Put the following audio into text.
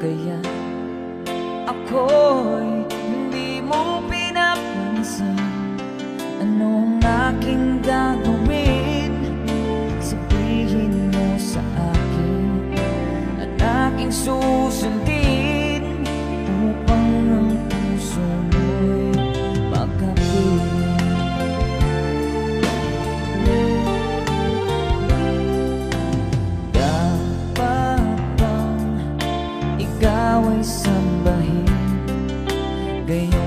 Kaya ako'y hindi mo pinapansin. Ano ang aking gagawin? Sabihin mo sa akin at aking susundin upang ang puso mo'y makapiling. Dapat bang ikaw ay sambahin? Gayon